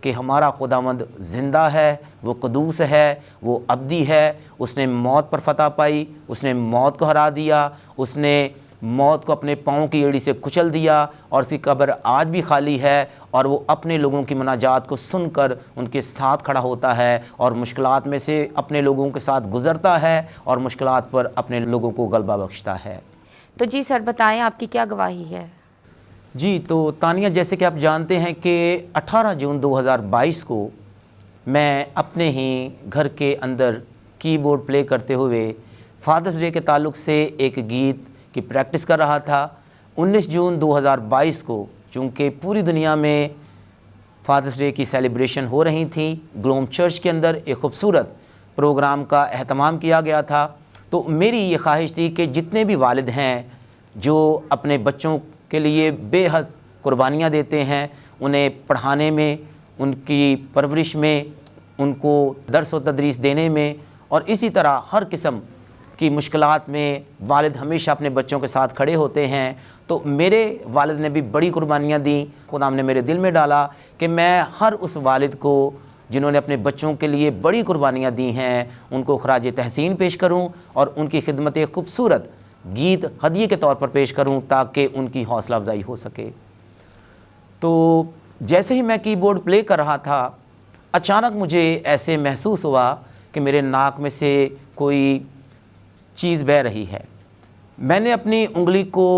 کہ ہمارا خداوند زندہ ہے، وہ قدوس ہے، وہ ابدی ہے، اس نے موت پر فتح پائی، اس نے موت کو ہرا دیا، اس نے موت کو اپنے پاؤں کی ایڑی سے کچل دیا، اور اس کی قبر آج بھی خالی ہے، اور وہ اپنے لوگوں کی مناجات کو سن کر ان کے ساتھ کھڑا ہوتا ہے اور مشکلات میں سے اپنے لوگوں کے ساتھ گزرتا ہے اور مشکلات پر اپنے لوگوں کو غلبہ بخشتا ہے۔ تو جی سر بتائیں آپ کی کیا گواہی ہے؟ جی تو تانیہ، جیسے کہ آپ جانتے ہیں کہ 18 جون 2022 کو میں اپنے ہی گھر کے اندر کی بورڈ پلے کرتے ہوئے فادرز ڈے کے تعلق سے ایک گیت کی پریکٹس کر رہا تھا۔ 19 جون 2022 کو چونکہ پوری دنیا میں فادرز ڈے کی سیلیبریشن ہو رہی تھی، گلوم چرچ کے اندر ایک خوبصورت پروگرام کا اہتمام کیا گیا تھا، تو میری یہ خواہش تھی کہ جتنے بھی والد ہیں جو اپنے بچوں کے لیے بے حد قربانیاں دیتے ہیں، انہیں پڑھانے میں، ان کی پرورش میں، ان کو درس و تدریس دینے میں، اور اسی طرح ہر قسم کی مشکلات میں والد ہمیشہ اپنے بچوں کے ساتھ کھڑے ہوتے ہیں، تو میرے والد نے بھی بڑی قربانیاں دیں۔ خدا نے میرے دل میں ڈالا کہ میں ہر اس والد کو جنہوں نے اپنے بچوں کے لیے بڑی قربانیاں دی ہیں ان کو خراج تحسین پیش کروں اور ان کی خدمت ایک خوبصورت گیت ہدیے کے طور پر پیش کروں تاکہ ان کی حوصلہ افزائی ہو سکے۔ تو جیسے ہی میں کی بورڈ پلے کر رہا تھا، اچانک مجھے ایسے محسوس ہوا کہ میرے ناک میں سے کوئی چیز بہہ رہی ہے۔ میں نے اپنی انگلی کو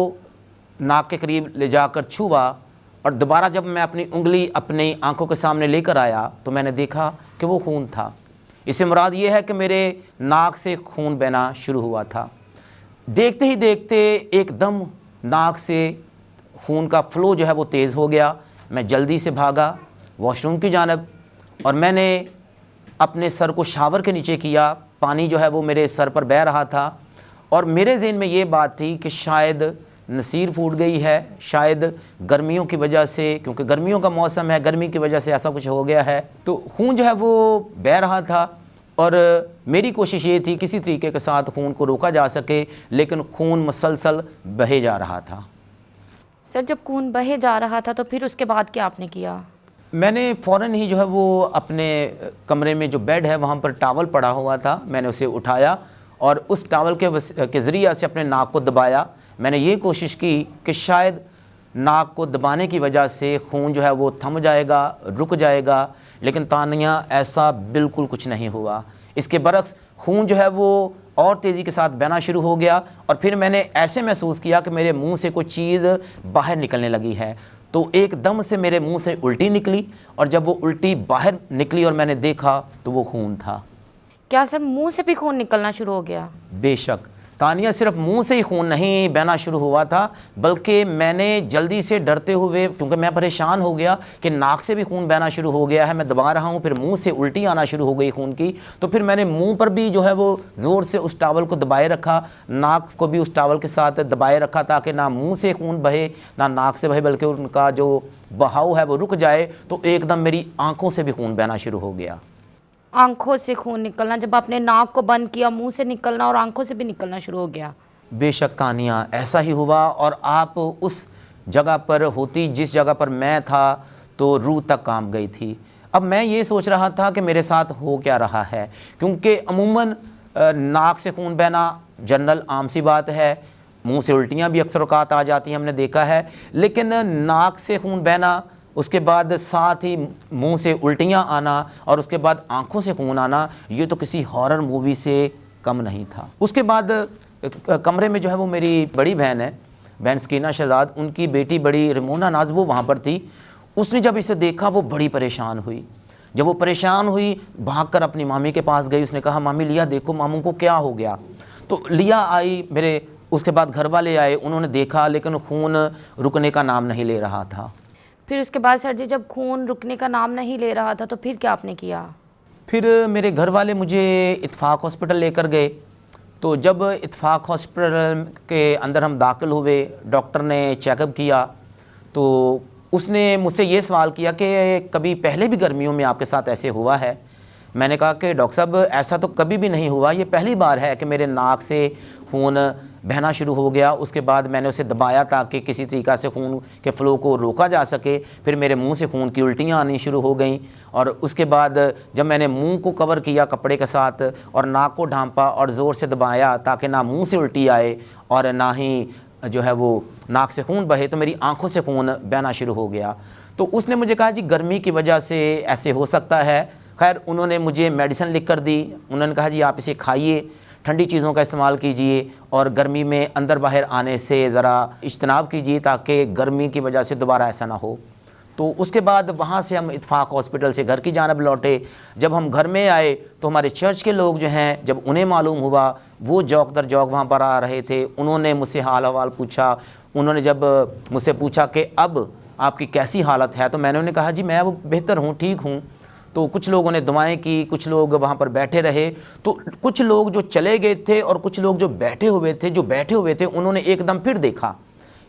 ناک کے قریب لے جا کر چھوا، اور دوبارہ جب میں اپنی انگلی اپنی آنکھوں کے سامنے لے کر آیا تو میں نے دیکھا کہ وہ خون تھا۔ اس سے مراد یہ ہے کہ میرے ناک سے خون بہنا شروع ہوا تھا۔ دیکھتے ہی دیکھتے ایک دم ناک سے خون کا فلو جو ہے وہ تیز ہو گیا۔ میں جلدی سے بھاگا واش روم کی جانب، اور میں نے اپنے سر کو شاور کے نیچے کیا۔ پانی جو ہے وہ میرے سر پر بہہ رہا تھا، اور میرے ذہن میں یہ بات تھی کہ شاید نصیر پھوٹ گئی ہے، شاید گرمیوں کی وجہ سے، کیونکہ گرمیوں کا موسم ہے، گرمی کی وجہ سے ایسا کچھ ہو گیا ہے۔ تو خون جو ہے وہ بہہ رہا تھا، اور میری کوشش یہ تھی کسی طریقے کے ساتھ خون کو روکا جا سکے، لیکن خون مسلسل بہے جا رہا تھا۔ سر جب خون بہے جا رہا تھا تو پھر اس کے بعد کیا آپ نے کیا؟ میں نے فوراً ہی جو ہے وہ اپنے کمرے میں جو بیڈ ہے وہاں پر ٹاول پڑا ہوا تھا، میں نے اسے اٹھایا اور اس ٹاول کے ذریعے سے اپنے ناک کو دبایا۔ میں نے یہ کوشش کی کہ شاید ناک کو دبانے کی وجہ سے خون جو ہے وہ تھم جائے گا، رک جائے گا، لیکن تانیہ ایسا بالکل کچھ نہیں ہوا۔ اس کے برعکس خون جو ہے وہ اور تیزی کے ساتھ بہنا شروع ہو گیا، اور پھر میں نے ایسے محسوس کیا کہ میرے منہ سے کوئی چیز باہر نکلنے لگی ہے۔ تو ایک دم سے میرے منہ سے الٹی نکلی، اور جب وہ الٹی باہر نکلی اور میں نے دیکھا تو وہ خون تھا۔ کیا سر منہ سے بھی خون نکلنا شروع ہو گیا؟ بے شک تانیہ، صرف منہ سے ہی خون نہیں بہنا شروع ہوا تھا، بلکہ میں نے جلدی سے ڈرتے ہوئے، کیونکہ میں پریشان ہو گیا کہ ناک سے بھی خون بہنا شروع ہو گیا ہے، میں دبا رہا ہوں، پھر منہ سے الٹی آنا شروع ہو گئی خون کی، تو پھر میں نے منہ پر بھی جو ہے وہ زور سے اس ٹاول کو دبائے رکھا، ناک کو بھی اس ٹاول کے ساتھ دبائے رکھا تاکہ نہ منہ سے خون بہے نہ ناک سے بہے، بلکہ ان کا جو بہاؤ ہے وہ رک جائے۔ تو ایک دم میری آنکھوں سے بھی خون بہنا شروع ہو گیا۔ آنکھوں سے خون نکلنا، جب آپ نے ناک کو بند کیا منہ سے نکلنا اور آنکھوں سے بھی نکلنا شروع ہو گیا؟ بے شک تانیہ، ایسا ہی ہوا، اور آپ اس جگہ پر ہوتی جس جگہ پر میں تھا تو روح تک کام گئی تھی۔ اب میں یہ سوچ رہا تھا کہ میرے ساتھ ہو کیا رہا ہے، کیونکہ عموماً ناک سے خون بہنا جنرل عام سی بات ہے، منہ سے الٹیاں بھی اکثر اوقات آ جاتی ہیں، ہم نے دیکھا ہے، لیکن ناک سے خون بہنا، اس کے بعد ساتھ ہی منہ سے الٹیاں آنا، اور اس کے بعد آنکھوں سے خون آنا، یہ تو کسی ہارر مووی سے کم نہیں تھا۔ اس کے بعد کمرے میں جو ہے وہ میری بڑی بہن ہے، بہن سکینہ شہزاد، ان کی بیٹی بڑی رمونہ ناز وہ وہاں پر تھی۔ اس نے جب اسے دیکھا وہ بڑی پریشان ہوئی۔ جب وہ پریشان ہوئی بھاگ کر اپنی مامی کے پاس گئی، اس نے کہا مامی لیا دیکھو ماموں کو کیا ہو گیا۔ تو لیا آئی، میرے اس کے بعد گھر والے آئے، انہوں نے دیکھا لیکن خون رکنے کا نام نہیں لے رہا تھا۔ پھر اس کے بعد سر جی جب خون رکنے کا نام نہیں لے رہا تھا تو پھر کیا آپ نے کیا؟ پھر میرے گھر والے مجھے اتفاق ہاسپٹل لے کر گئے۔ تو جب اتفاق ہاسپٹل کے اندر ہم داخل ہوئے، ڈاکٹر نے چیک اپ کیا تو اس نے مجھ سے یہ سوال کیا کہ کبھی پہلے بھی گرمیوں میں آپ کے ساتھ ایسے ہوا ہے؟ میں نے کہا کہ ڈاکٹر صاحب ایسا تو کبھی بھی نہیں ہوا، یہ پہلی بار ہے کہ میرے ناک سے خون بہنا شروع ہو گیا۔ اس کے بعد میں نے اسے دبایا تاکہ کسی طریقہ سے خون کے فلو کو روکا جا سکے، پھر میرے منہ سے خون کی الٹیاں آنی شروع ہو گئیں، اور اس کے بعد جب میں نے منہ کو کور کیا کپڑے کے ساتھ اور ناک کو ڈھانپا اور زور سے دبایا تاکہ نہ منہ سے الٹی آئے اور نہ ہی جو ہے وہ ناک سے خون بہے، تو میری آنکھوں سے خون بہنا شروع ہو گیا۔ تو اس نے مجھے کہا جی گرمی کی وجہ سے ایسے ہو سکتا ہے۔ خیر انہوں نے مجھے میڈیسن لکھ کر دی، انہوں نے کہا جی آپ اسے کھائیے، ٹھنڈی چیزوں کا استعمال کیجئے اور گرمی میں اندر باہر آنے سے ذرا اجتناب کیجئے تاکہ گرمی کی وجہ سے دوبارہ ایسا نہ ہو۔ تو اس کے بعد وہاں سے ہم اتفاق ہاسپٹل سے گھر کی جانب لوٹے۔ جب ہم گھر میں آئے تو ہمارے چرچ کے لوگ جو ہیں، جب انہیں معلوم ہوا، وہ جوک در جوک وہاں پر آ رہے تھے، انہوں نے مجھ سے حال احوال پوچھا۔ انہوں نے جب مجھ سے پوچھا کہ اب آپ کی کیسی حالت ہے، تو میں نے انہیں کہا جی میں اب بہتر ہوں، ٹھیک ہوں۔ تو کچھ لوگوں نے دعائیں کی، کچھ لوگ وہاں پر بیٹھے رہے، تو کچھ لوگ جو چلے گئے تھے اور کچھ لوگ جو بیٹھے ہوئے تھے انہوں نے ایک دم پھر دیکھا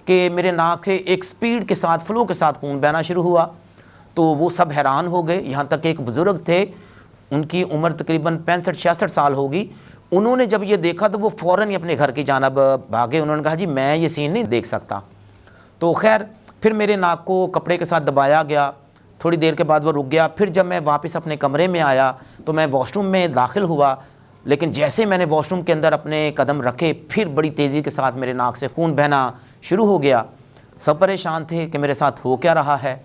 کہ میرے ناک سے ایک سپیڈ کے ساتھ، فلو کے ساتھ خون بہنا شروع ہوا۔ تو وہ سب حیران ہو گئے، یہاں تک کہ ایک بزرگ تھے، ان کی عمر تقریباً 65-66 سال ہوگی۔ انہوں نے جب یہ دیکھا تو وہ فوراً ہی اپنے گھر کی جانب بھاگے۔ انہوں نے کہا جی میں یہ سین نہیں دیکھ سکتا۔ تو خیر پھر میرے ناک کو کپڑے کے ساتھ دبایا گیا، تھوڑی دیر کے بعد وہ رک گیا۔ پھر جب میں واپس اپنے کمرے میں آیا تو میں واش روم میں داخل ہوا، لیکن جیسے میں نے واش روم کے اندر اپنے قدم رکھے پھر بڑی تیزی کے ساتھ میرے ناک سے خون بہنا شروع ہو گیا۔ سب پریشان تھے کہ میرے ساتھ ہو کیا رہا ہے۔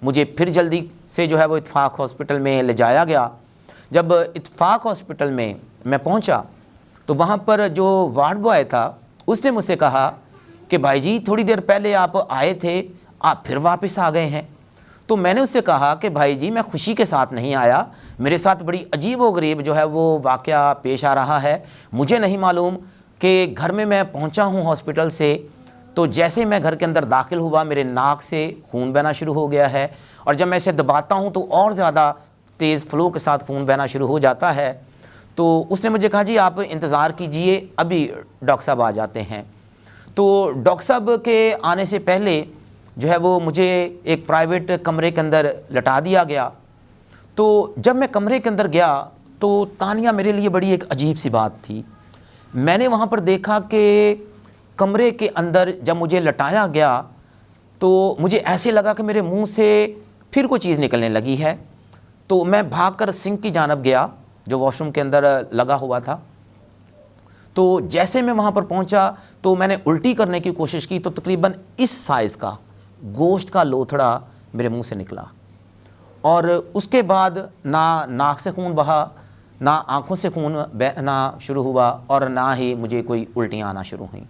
مجھے پھر جلدی سے جو ہے وہ اتفاق ہاسپٹل میں لے جایا گیا۔ جب اتفاق ہاسپٹل میں پہنچا تو وہاں پر جو وارڈ بوائے تھا اس نے مجھ سے کہا کہ بھائی جی تھوڑی دیر پہلے آپ آئے تھے، آپ پھر واپس آ گئے ہیں۔ تو میں نے اس سے کہا کہ بھائی جی میں خوشی کے ساتھ نہیں آیا، میرے ساتھ بڑی عجیب و غریب جو ہے وہ واقعہ پیش آ رہا ہے۔ مجھے نہیں معلوم کہ گھر میں پہنچا ہوں ہاسپٹل سے، تو جیسے میں گھر کے اندر داخل ہوا میرے ناک سے خون بہنا شروع ہو گیا ہے، اور جب میں اسے دباتا ہوں تو اور زیادہ تیز فلو کے ساتھ خون بہنا شروع ہو جاتا ہے۔ تو اس نے مجھے کہا جی آپ انتظار کیجئے، ابھی ڈاکٹر صاحب آ جاتے ہیں۔ تو ڈاکٹر صاحب کے آنے سے پہلے جو ہے وہ مجھے ایک پرائیویٹ کمرے کے اندر لٹا دیا گیا۔ تو جب میں کمرے کے اندر گیا تو تانیہ میرے لیے بڑی ایک عجیب سی بات تھی۔ میں نے وہاں پر دیکھا کہ کمرے کے اندر جب مجھے لٹایا گیا تو مجھے ایسے لگا کہ میرے منہ سے پھر کوئی چیز نکلنے لگی ہے۔ تو میں بھاگ کر سنک کی جانب گیا جو واش روم کے اندر لگا ہوا تھا۔ تو جیسے میں وہاں پر پہنچا تو میں نے الٹی کرنے کی کوشش کی، تو تقریباً اس سائز کا گوشت کا لوتھڑا میرے منہ سے نکلا، اور اس کے بعد نہ ناک سے خون بہا، نہ آنکھوں سے خون بہنا شروع ہوا، اور نہ ہی مجھے کوئی الٹیاں آنا شروع ہوئیں۔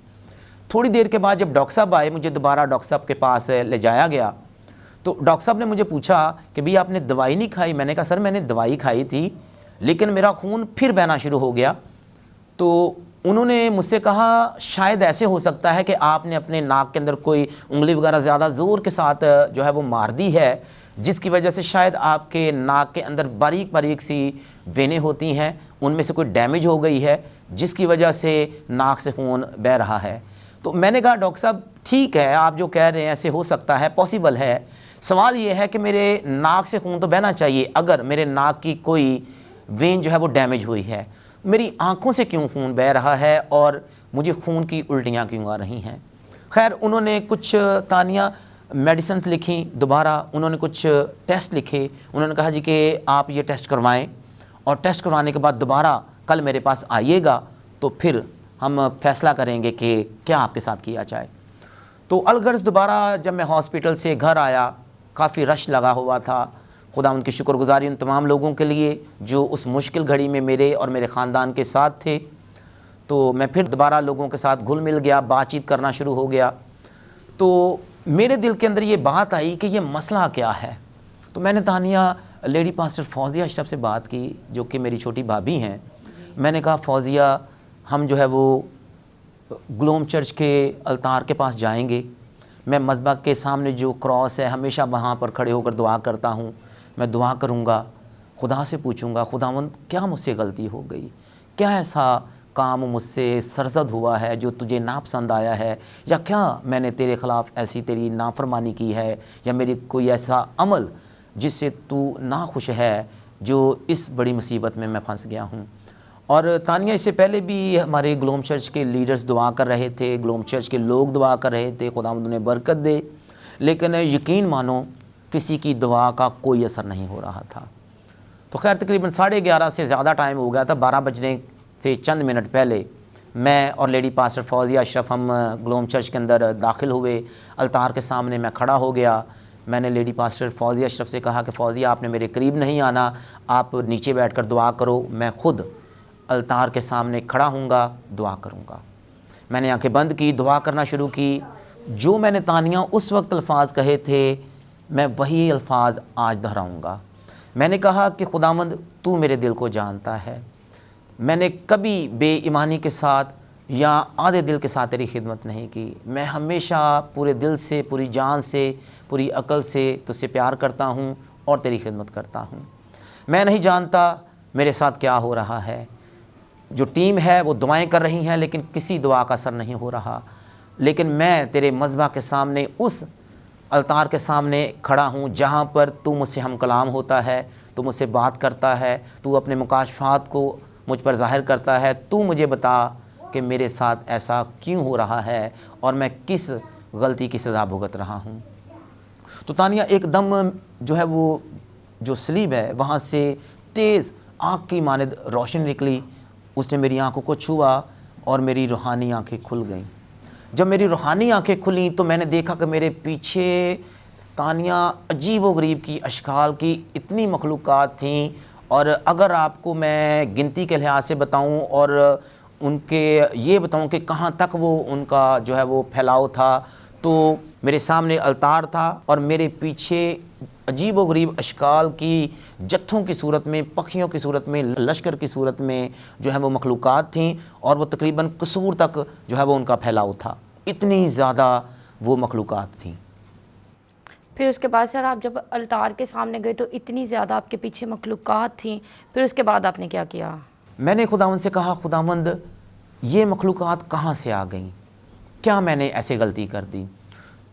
تھوڑی دیر کے بعد جب ڈاکٹر صاحب آئے، مجھے دوبارہ ڈاکٹر صاحب کے پاس لے جایا گیا، تو ڈاکٹر صاحب نے مجھے پوچھا کہ بھئی آپ نے دوائی نہیں کھائی؟ میں نے کہا سر میں نے دوائی کھائی تھی لیکن میرا خون پھر بہنا شروع ہو گیا۔ تو انہوں نے مجھ سے کہا شاید ایسے ہو سکتا ہے کہ آپ نے اپنے ناک کے اندر کوئی انگلی وغیرہ زیادہ زور کے ساتھ جو ہے وہ مار دی ہے، جس کی وجہ سے شاید آپ کے ناک کے اندر باریک باریک سی وینیں ہوتی ہیں، ان میں سے کوئی ڈیمیج ہو گئی ہے جس کی وجہ سے ناک سے خون بہہ رہا ہے۔ تو میں نے کہا ڈاکٹر صاحب ٹھیک ہے آپ جو کہہ رہے ہیں ایسے ہو سکتا ہے، پاسبل ہے، سوال یہ ہے کہ میرے ناک سے خون تو بہنا چاہیے، اگر میرے ناک کی کوئی وین جو ہے وہ ڈیمیج ہوئی ہے، میری آنکھوں سے کیوں خون بہہ رہا ہے اور مجھے خون کی الٹیاں کیوں آ رہی ہیں؟ خیر انہوں نے کچھ تانیہ میڈیسنز لکھیں، دوبارہ انہوں نے کچھ ٹیسٹ لکھے، انہوں نے کہا جی کہ آپ یہ ٹیسٹ کروائیں، اور ٹیسٹ کروانے کے بعد دوبارہ کل میرے پاس آئیے گا تو پھر ہم فیصلہ کریں گے کہ کیا آپ کے ساتھ کیا جائے۔ تو الغرض دوبارہ جب میں ہاسپٹل سے گھر آیا، کافی رش لگا ہوا تھا۔ خدا ان کی شکر گزاری ان تمام لوگوں کے لیے جو اس مشکل گھڑی میں میرے اور میرے خاندان کے ساتھ تھے۔ تو میں پھر دوبارہ لوگوں کے ساتھ گھل مل گیا، بات چیت کرنا شروع ہو گیا۔ تو میرے دل کے اندر یہ بات آئی کہ یہ مسئلہ کیا ہے۔ تو میں نے تانیہ لیڈی پاسٹر فوزیہ اشرف سے بات کی جو کہ میری چھوٹی بھابھی ہیں۔ میں نے کہا فوزیہ ہم جو ہے وہ گلوم چرچ کے التار کے پاس جائیں گے، میں مذبح کے سامنے جو کراس ہے ہمیشہ وہاں پر کھڑے ہو کر دعا کرتا ہوں، میں دعا کروں گا، خدا سے پوچھوں گا خداوند کیا مجھ سے غلطی ہو گئی، کیا ایسا کام مجھ سے سرزد ہوا ہے جو تجھے ناپسند آیا ہے، یا کیا میں نے تیرے خلاف ایسی تیری نافرمانی کی ہے، یا میری کوئی ایسا عمل جس سے تو ناخوش ہے جو اس بڑی مصیبت میں پھنس گیا ہوں۔ اور تانیہ اس سے پہلے بھی ہمارے گلوم چرچ کے لیڈرز دعا کر رہے تھے، گلوم چرچ کے لوگ دعا کر رہے تھے خداوند انہیں برکت دے، لیکن یقین مانو کسی کی دعا کا کوئی اثر نہیں ہو رہا تھا۔ تو خیر تقریباً 11:30 سے زیادہ ٹائم ہو گیا تھا، 12 بجنے سے چند منٹ پہلے میں اور لیڈی پاسٹر فوزیہ اشرف ہم گلوم چرچ کے اندر داخل ہوئے۔ الطار کے سامنے میں کھڑا ہو گیا۔ میں نے لیڈی پاسٹر فوزیہ اشرف سے کہا کہ فوزیہ آپ نے میرے قریب نہیں آنا، آپ نیچے بیٹھ کر دعا کرو، میں خود الطار کے سامنے کھڑا ہوں گا، دعا کروں گا۔ میں نے آنکھیں بند کی، دعا کرنا شروع کی۔ جو میں نے تانیہ اس وقت الفاظ کہے تھے میں وہی الفاظ آج دہراؤں گا۔ میں نے کہا کہ خداوند تو میرے دل کو جانتا ہے، میں نے کبھی بے ایمانی کے ساتھ یا آدھے دل کے ساتھ تیری خدمت نہیں کی، میں ہمیشہ پورے دل سے، پوری جان سے، پوری عقل سے تجھ سے پیار کرتا ہوں اور تیری خدمت کرتا ہوں۔ میں نہیں جانتا میرے ساتھ کیا ہو رہا ہے، جو ٹیم ہے وہ دعائیں کر رہی ہیں لیکن کسی دعا کا اثر نہیں ہو رہا، لیکن میں تیرے مذبح کے سامنے اس الطار کے سامنے کھڑا ہوں جہاں پر تو مجھ سے ہم کلام ہوتا ہے، تو مجھ سے بات کرتا ہے، تو اپنے مکاشفات کو مجھ پر ظاہر کرتا ہے۔ تو مجھے بتا کہ میرے ساتھ ایسا کیوں ہو رہا ہے اور میں کس غلطی کی سزا بھگت رہا ہوں۔ تو تانیہ ایک دم جو ہے وہ جو سلیب ہے وہاں سے تیز آگ کی مانند روشنی نکلی، اس نے میری آنکھوں کو چھوا اور میری روحانی آنکھیں کھل گئیں۔ جب میری روحانی آنکھیں کھلیں تو میں نے دیکھا کہ میرے پیچھے تانیہ عجیب و غریب کی اشکال کی اتنی مخلوقات تھیں، اور اگر آپ کو میں گنتی کے لحاظ سے بتاؤں اور ان کے یہ بتاؤں کہ کہاں تک وہ ان کا جو ہے وہ پھیلاؤ تھا، تو میرے سامنے الطار تھا اور میرے پیچھے عجیب و غریب اشکال کی جتھوں کی صورت میں، پکھیوں کی صورت میں، لشکر کی صورت میں جو ہے وہ مخلوقات تھیں، اور وہ تقریباً قصور تک جو ہے وہ ان کا پھیلاؤ تھا، اتنی زیادہ وہ مخلوقات تھیں۔ پھر اس کے بعد سر آپ جب الطار کے سامنے گئے تو اتنی زیادہ آپ کے پیچھے مخلوقات تھیں، پھر اس کے بعد آپ نے کیا کیا؟ میں نے خداوند سے کہا خداوند یہ مخلوقات کہاں سے آ گئیں، کیا میں نے ایسے غلطی کر دی؟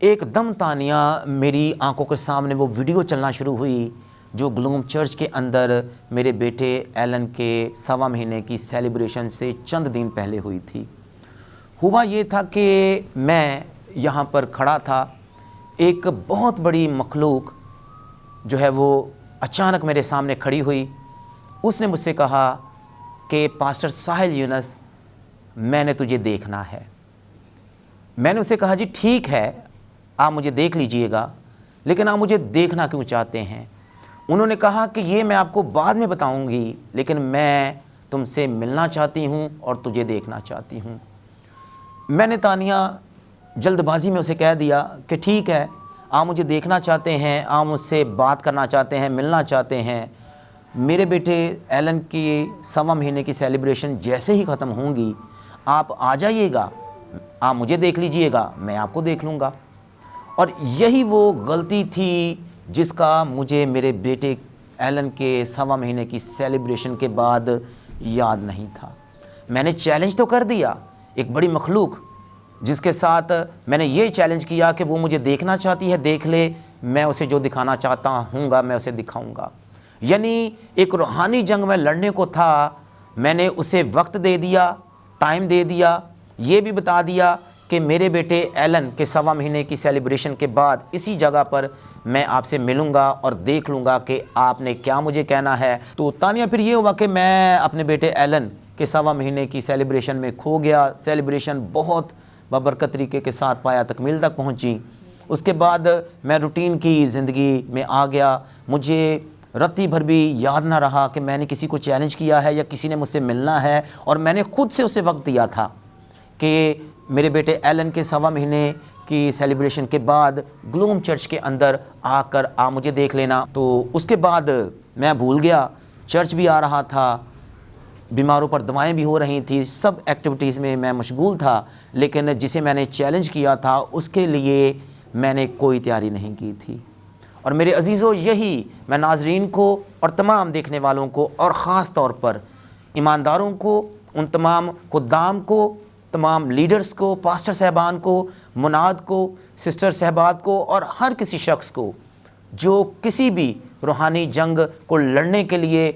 ایک دم تانیہ میری آنکھوں کے سامنے وہ ویڈیو چلنا شروع ہوئی جو گلوم چرچ کے اندر میرے بیٹے ایلن کے 1.25 مہینے کی سیلیبریشن سے چند دن پہلے ہوئی تھی۔ ہوا یہ تھا کہ میں یہاں پر کھڑا تھا، ایک بہت بڑی مخلوق جو ہے وہ اچانک میرے سامنے کھڑی ہوئی۔ اس نے مجھ سے کہا کہ پاسٹر ساحل یونس میں نے تجھے دیکھنا ہے۔ میں نے اسے کہا جی ٹھیک ہے، آپ مجھے دیکھ لیجئے گا، لیکن آپ مجھے دیکھنا کیوں چاہتے ہیں؟ انہوں نے کہا کہ یہ میں آپ کو بعد میں بتاؤں گی، لیکن میں تم سے ملنا چاہتی ہوں اور تجھے دیکھنا چاہتی ہوں۔ میں نے تانیہ جلد بازی میں اسے کہہ دیا کہ ٹھیک ہے، آپ مجھے دیکھنا چاہتے ہیں، آپ مجھ سے بات کرنا چاہتے ہیں، ملنا چاہتے ہیں، میرے بیٹے ایلن کی 1.25 مہینے کی سیلیبریشن جیسے ہی ختم ہوں گی آپ آ جائیے گا، آپ مجھے دیکھ لیجئے گا، میں آپ کو دیکھ لوں گا۔ اور یہی وہ غلطی تھی جس کا مجھے میرے بیٹے ایلن کے 1.25 مہینے کی سیلیبریشن کے بعد یاد نہیں تھا۔ میں نے چیلنج تو کر دیا، ایک بڑی مخلوق جس کے ساتھ میں نے یہ چیلنج کیا کہ وہ مجھے دیکھنا چاہتی ہے، دیکھ لے، میں اسے جو دکھانا چاہتا ہوں گا میں اسے دکھاؤں گا۔ یعنی ایک روحانی جنگ میں لڑنے کو تھا، میں نے اسے وقت دے دیا، ٹائم دے دیا، یہ بھی بتا دیا کہ میرے بیٹے ایلن کے 1.25 مہینے کی سیلیبریشن کے بعد اسی جگہ پر میں آپ سے ملوں گا اور دیکھ لوں گا کہ آپ نے کیا مجھے کہنا ہے۔ تو تانیہ پھر یہ ہوا کہ میں اپنے بیٹے ایلن کے 1.25 مہینے کی سیلیبریشن میں کھو گیا۔ سیلیبریشن بہت بابرکت طریقے کے ساتھ پایا تکمیل تک پہنچی۔ اس کے بعد میں روٹین کی زندگی میں آ گیا، مجھے رتی بھر بھی یاد نہ رہا کہ میں نے کسی کو چیلنج کیا ہے یا کسی نے مجھ سے ملنا ہے، اور میں نے خود سے اسے وقت دیا تھا کہ میرے بیٹے ایلن کے 1.25 مہینے کی سیلیبریشن کے بعد گلوم چرچ کے اندر آ کر آپ مجھے دیکھ لینا۔ تو اس کے بعد میں بھول گیا، چرچ بھی آ رہا تھا، بیماروں پر دعائیں بھی ہو رہی تھیں، سب ایکٹیویٹیز میں میں مشغول تھا، لیکن جسے میں نے چیلنج کیا تھا اس کے لیے میں نے کوئی تیاری نہیں کی تھی۔ اور میرے عزیزو، یہی میں ناظرین کو اور تمام دیکھنے والوں کو اور خاص طور پر ایمانداروں کو، ان تمام خدام کو، تمام لیڈرز کو، پاسٹر صاحبان کو، مناد کو، سسٹر صاحبات کو، اور ہر کسی شخص کو جو کسی بھی روحانی جنگ کو لڑنے کے لیے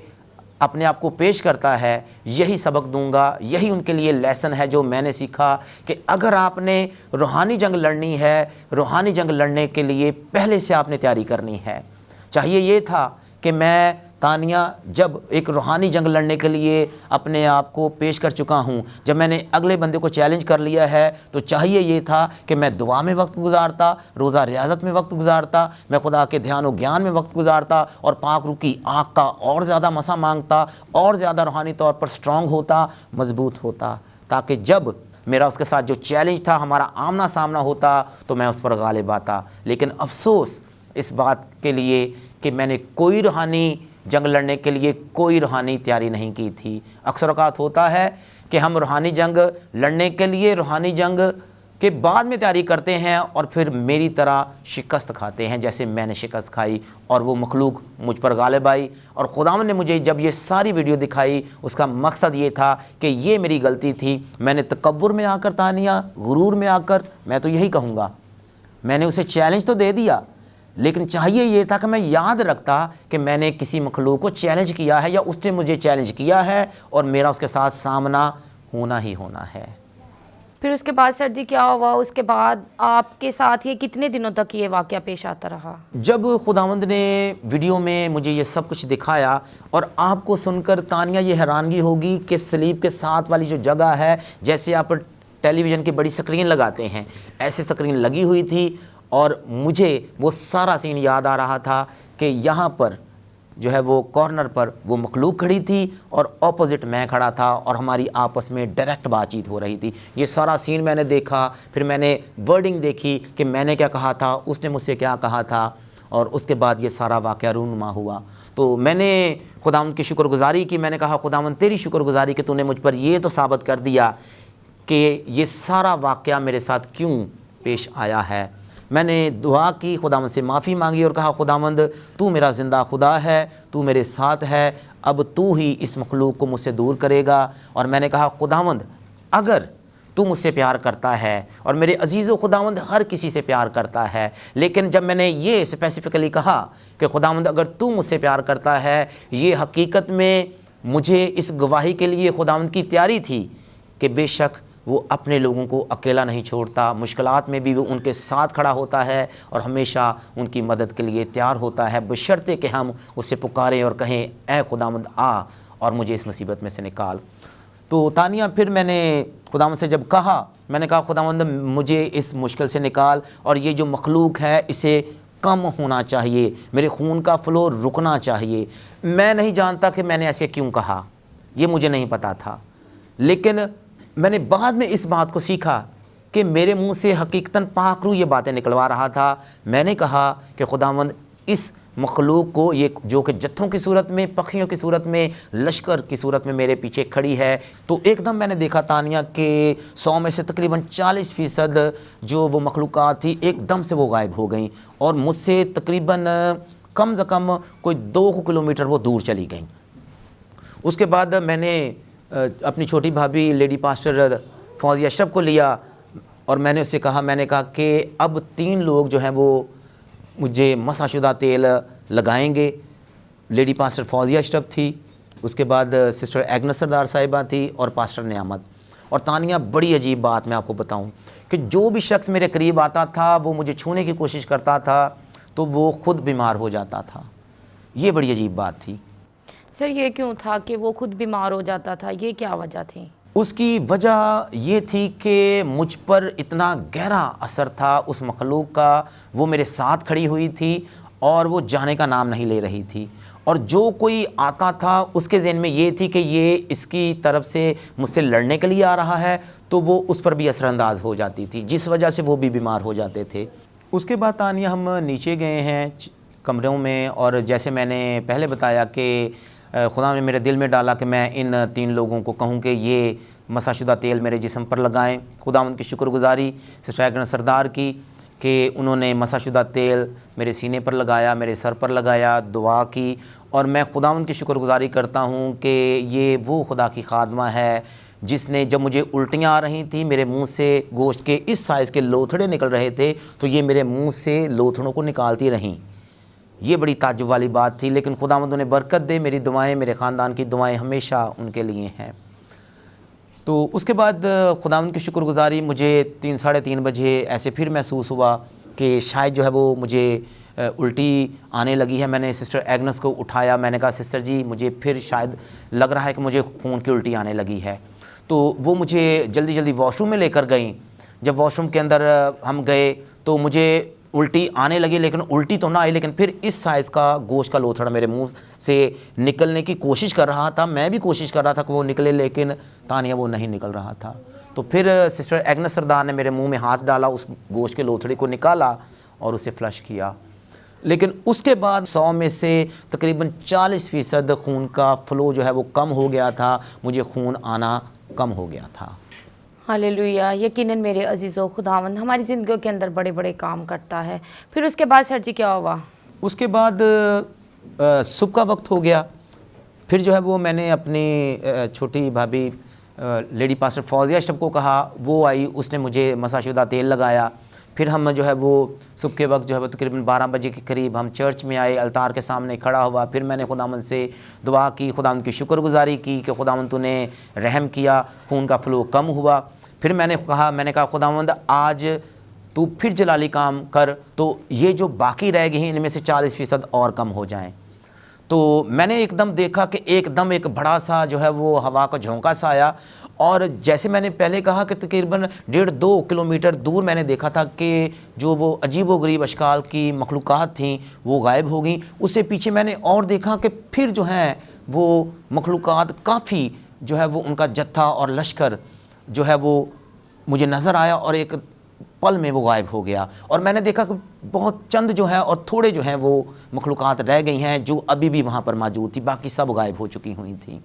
اپنے آپ کو پیش کرتا ہے، یہی سبق دوں گا، یہی ان کے لیے لیسن ہے جو میں نے سیکھا کہ اگر آپ نے روحانی جنگ لڑنی ہے، روحانی جنگ لڑنے کے لیے پہلے سے آپ نے تیاری کرنی ہے۔ چاہیے یہ تھا کہ میں تانیہ جب ایک روحانی جنگ لڑنے کے لیے اپنے آپ کو پیش کر چکا ہوں، جب میں نے اگلے بندے کو چیلنج کر لیا ہے، تو چاہیے یہ تھا کہ میں دعا میں وقت گزارتا، روزہ ریاضت میں وقت گزارتا، میں خدا کے دھیان و گیان میں وقت گزارتا، اور پاک روح کی آنکھ کا اور زیادہ مسا مانگتا، اور زیادہ روحانی طور پر سٹرونگ ہوتا، مضبوط ہوتا، تاکہ جب میرا اس کے ساتھ جو چیلنج تھا، ہمارا آمنا سامنا ہوتا، تو میں اس پر غالب آتا۔ لیکن افسوس اس بات کے لیے کہ میں نے کوئی روحانی جنگ لڑنے کے لیے کوئی روحانی تیاری نہیں کی تھی۔ اکثر اوقات ہوتا ہے کہ ہم روحانی جنگ لڑنے کے لیے روحانی جنگ کے بعد میں تیاری کرتے ہیں، اور پھر میری طرح شکست کھاتے ہیں جیسے میں نے شکست کھائی، اور وہ مخلوق مجھ پر غالب آئی۔ اور خداوند نے مجھے جب یہ ساری ویڈیو دکھائی، اس کا مقصد یہ تھا کہ یہ میری غلطی تھی۔ میں نے تکبر میں آ کر تانیہ، غرور میں آ کر، میں تو یہی کہوں گا، میں نے اسے چیلنج تو دے دیا، لیکن چاہیے یہ تھا کہ میں یاد رکھتا کہ میں نے کسی مخلوق کو چیلنج کیا ہے، یا اس نے مجھے چیلنج کیا ہے، اور میرا اس کے ساتھ سامنا ہونا ہی ہونا ہے۔ پھر اس کے بعد سر جی کیا ہوا؟ اس کے بعد آپ کے ساتھ یہ کتنے دنوں تک یہ واقعہ پیش آتا رہا؟ جب خداوند نے ویڈیو میں مجھے یہ سب کچھ دکھایا، اور آپ کو سن کر تانیہ یہ حیرانگی ہوگی کہ سلیب کے ساتھ والی جو جگہ ہے، جیسے آپ ٹیلی ویژن کی بڑی سکرین لگاتے ہیں، ایسے سکرین لگی ہوئی تھی، اور مجھے وہ سارا سین یاد آ رہا تھا کہ یہاں پر جو ہے وہ کارنر پر وہ مخلوق کھڑی تھی، اور اپوزٹ میں کھڑا تھا، اور ہماری آپس میں ڈائریکٹ بات چیت ہو رہی تھی۔ یہ سارا سین میں نے دیکھا، پھر میں نے ورڈنگ دیکھی کہ میں نے کیا کہا تھا، اس نے مجھ سے کیا کہا تھا، اور اس کے بعد یہ سارا واقعہ رونما ہوا۔ تو میں نے خداوند کی شکر گزاری کی، میں نے کہا خداوند تیری شکر گزاری کہ تو نے مجھ پر یہ تو ثابت کر دیا کہ یہ سارا واقعہ میرے ساتھ کیوں پیش آیا ہے۔ میں نے دعا کی، خداوند سے معافی مانگی، اور کہا خداوند تو میرا زندہ خدا ہے، تو میرے ساتھ ہے، اب تو ہی اس مخلوق کو مجھ سے دور کرے گا۔ اور میں نے کہا خداوند اگر تو مجھ سے پیار کرتا ہے، اور میرے عزیز و خداوند ہر کسی سے پیار کرتا ہے، لیکن جب میں نے یہ اسپیسیفکلی کہا کہ خداوند اگر تو مجھ سے پیار کرتا ہے، یہ حقیقت میں مجھے اس گواہی کے لیے خداوند کی تیاری تھی کہ بے شک وہ اپنے لوگوں کو اکیلا نہیں چھوڑتا، مشکلات میں بھی وہ ان کے ساتھ کھڑا ہوتا ہے، اور ہمیشہ ان کی مدد کے لیے تیار ہوتا ہے، بشرطے کہ ہم اسے پکاریں اور کہیں اے خداوند آ اور مجھے اس مصیبت میں سے نکال۔ تو تانیہ پھر میں نے خداوند سے جب کہا، میں نے کہا خداوند مجھے اس مشکل سے نکال، اور یہ جو مخلوق ہے اسے کم ہونا چاہیے، میرے خون کا فلو رکنا چاہیے۔ میں نہیں جانتا کہ میں نے ایسے کیوں کہا، یہ مجھے نہیں پتا تھا، لیکن میں نے بعد میں اس بات کو سیکھا کہ میرے منہ سے حقیقتاً پاک روح یہ باتیں نکلوا رہا تھا۔ میں نے کہا کہ خداوند اس مخلوق کو، یہ جو کہ جتھوں کی صورت میں، پکھیوں کی صورت میں، لشکر کی صورت میں میرے پیچھے کھڑی ہے، تو ایک دم میں نے دیکھا تانیہ کہ 100 میں سے تقریباً 40% جو وہ مخلوقات تھی ایک دم سے وہ غائب ہو گئیں، اور مجھ سے تقریباً کم از کم کوئی 2 کلومیٹر وہ دور چلی گئیں۔ اس کے بعد میں نے اپنی چھوٹی بھابھی لیڈی پاسٹر فوزیہ اشرف کو لیا، اور میں نے اسے کہا، میں نے کہا کہ اب 3 لوگ جو ہیں وہ مجھے مسح شدہ تیل لگائیں گے۔ لیڈی پاسٹر فوزیہ اشرف تھی، اس کے بعد سسٹر ایگنس سردار صاحبہ تھی، اور پاسٹر نعمت۔ اور تانیہ بڑی عجیب بات میں آپ کو بتاؤں کہ جو بھی شخص میرے قریب آتا تھا، وہ مجھے چھونے کی کوشش کرتا تھا تو وہ خود بیمار ہو جاتا تھا۔ یہ بڑی عجیب بات تھی۔ سر یہ کیوں تھا کہ وہ خود بیمار ہو جاتا تھا؟ یہ کیا وجہ تھی؟ اس کی وجہ یہ تھی کہ مجھ پر اتنا گہرا اثر تھا اس مخلوق کا، وہ میرے ساتھ کھڑی ہوئی تھی، اور وہ جانے کا نام نہیں لے رہی تھی، اور جو کوئی آتا تھا اس کے ذہن میں یہ تھی کہ یہ اس کی طرف سے مجھ سے لڑنے کے لیے آ رہا ہے، تو وہ اس پر بھی اثر انداز ہو جاتی تھی، جس وجہ سے وہ بھی بیمار ہو جاتے تھے۔ اس کے بعد تانیہ ہم نیچے گئے ہیں کمروں میں، اور جیسے میں نے پہلے بتایا کہ خدا نے میرے دل میں ڈالا کہ میں ان 3 لوگوں کو کہوں کہ یہ مسح شدہ تیل میرے جسم پر لگائیں۔ خداوند کی شکر گزاری سسٹر ایگنس سردار کی کہ انہوں نے مسح شدہ تیل میرے سینے پر لگایا، میرے سر پر لگایا، دعا کی، اور میں خداوند کی شکر گزاری کرتا ہوں کہ یہ وہ خدا کی خادمہ ہے جس نے جب مجھے الٹیاں آ رہی تھیں، میرے منہ سے گوشت کے اس سائز کے لوتھڑے نکل رہے تھے، تو یہ میرے منہ سے لوتھڑوں کو نکالتی رہیں۔ یہ بڑی تعجب والی بات تھی، لیکن خداوند انہیں برکت دے، میری دعائیں، میرے خاندان کی دعائیں ہمیشہ ان کے لیے ہیں۔ تو اس کے بعد خداوند کی شکر گزاری مجھے 3 بجے ایسے پھر محسوس ہوا کہ شاید جو ہے وہ مجھے الٹی آنے لگی ہے۔ میں نے سسٹر ایگنس کو اٹھایا، میں نے کہا سسٹر جی مجھے پھر شاید لگ رہا ہے کہ مجھے خون کی الٹی آنے لگی ہے۔ تو وہ مجھے جلدی جلدی واش روم میں لے کر گئیں۔ جب واش روم کے اندر ہم گئے تو مجھے الٹی آنے لگی، لیکن الٹی تو نہ آئی، لیکن پھر اس سائز کا گوشت کا لوتھڑا میرے منہ سے نکلنے کی کوشش کر رہا تھا۔ میں بھی کوشش کر رہا تھا کہ وہ نکلے، لیکن تانیہ وہ نہیں نکل رہا تھا۔ تو پھر سسٹر ایگنس سردار نے میرے منہ میں ہاتھ ڈالا، اس گوشت کے لوتھڑے کو نکالا اور اسے فلش کیا۔ لیکن اس کے بعد 100 میں سے تقریباً 40% خون کا فلو جو ہے وہ کم ہو گیا تھا، مجھے خون آنا کم ہو گیا تھا۔ ہاللیلویہ، یقیناً میرے عزیزو، خداوند ہماری زندگیوں کے اندر بڑے بڑے کام کرتا ہے۔ پھر اس کے بعد سر جی کیا ہوا؟ اس کے بعد صبح کا وقت ہو گیا، پھر جو ہے وہ میں نے اپنی چھوٹی بھابھی لیڈی پاسٹر فوزیہ اشرف کو کہا، وہ آئی، اس نے مجھے مسح شدہ تیل لگایا۔ پھر ہم جو ہے وہ صبح کے وقت جو ہے وہ تقریباً 12 بجے کے قریب ہم چرچ میں آئے، التار کے سامنے کھڑا ہوا۔ پھر میں نے خداوند سے دعا کی، خداوند کی شکر گزاری کی کہ خداوند تو نے رحم کیا، خون کا فلو کم ہوا۔ پھر میں نے کہا خداوند آج تو پھر جلالی کام کر، تو یہ جو باقی رہ گئی ہیں ان میں سے 40% اور کم ہو جائیں۔ تو میں نے ایک دم دیکھا کہ ایک دم ایک بڑا سا جو ہے وہ ہوا کا جھونکا سا آیا، اور جیسے میں نے پہلے کہا کہ تقریباً 1.5-2 کلومیٹر دور میں نے دیکھا تھا کہ جو وہ عجیب و غریب اشکال کی مخلوقات تھیں وہ غائب ہو گئیں۔ اس سے پیچھے میں نے اور دیکھا کہ پھر جو ہیں وہ مخلوقات کافی جو ہے وہ ان کا جتھا اور لشکر جو ہے وہ مجھے نظر آیا، اور ایک پل میں وہ غائب ہو گیا۔ اور میں نے دیکھا کہ بہت چند جو ہیں اور تھوڑے جو ہیں وہ مخلوقات رہ گئی ہیں جو ابھی بھی وہاں پر موجود تھی، باقی سب غائب ہو چکی ہوئی تھیں۔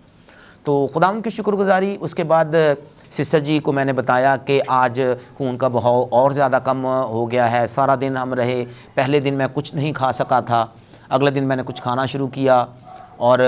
تو خداوند کی شکر گزاری، اس کے بعد سسٹر جی کو میں نے بتایا کہ آج خون کا بہاؤ اور زیادہ کم ہو گیا ہے۔ سارا دن ہم رہے، پہلے دن میں کچھ نہیں کھا سکا تھا، اگلے دن میں نے کچھ کھانا شروع کیا، اور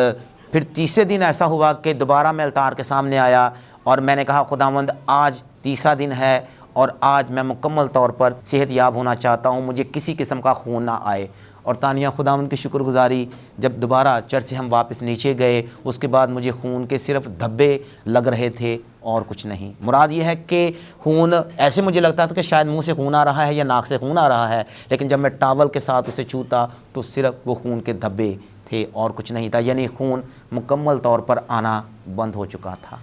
پھر تیسرے دن ایسا ہوا کہ دوبارہ میں التار کے سامنے آیا اور میں نے کہا خداوند آج تیسرا دن ہے اور آج میں مکمل طور پر صحت یاب ہونا چاہتا ہوں، مجھے کسی قسم کا خون نہ آئے۔ اور تانیہ خداوند کی شکر گزاری، جب دوبارہ چرچ سے ہم واپس نیچے گئے اس کے بعد مجھے خون کے صرف دھبے لگ رہے تھے اور کچھ نہیں۔ مراد یہ ہے کہ خون ایسے مجھے لگتا تھا کہ شاید منہ سے خون آ رہا ہے یا ناک سے خون آ رہا ہے، لیکن جب میں ٹاول کے ساتھ اسے چھوتا تو صرف وہ خون کے دھبے تھے اور کچھ نہیں تھا، یعنی خون مکمل طور پر آنا بند ہو چکا تھا۔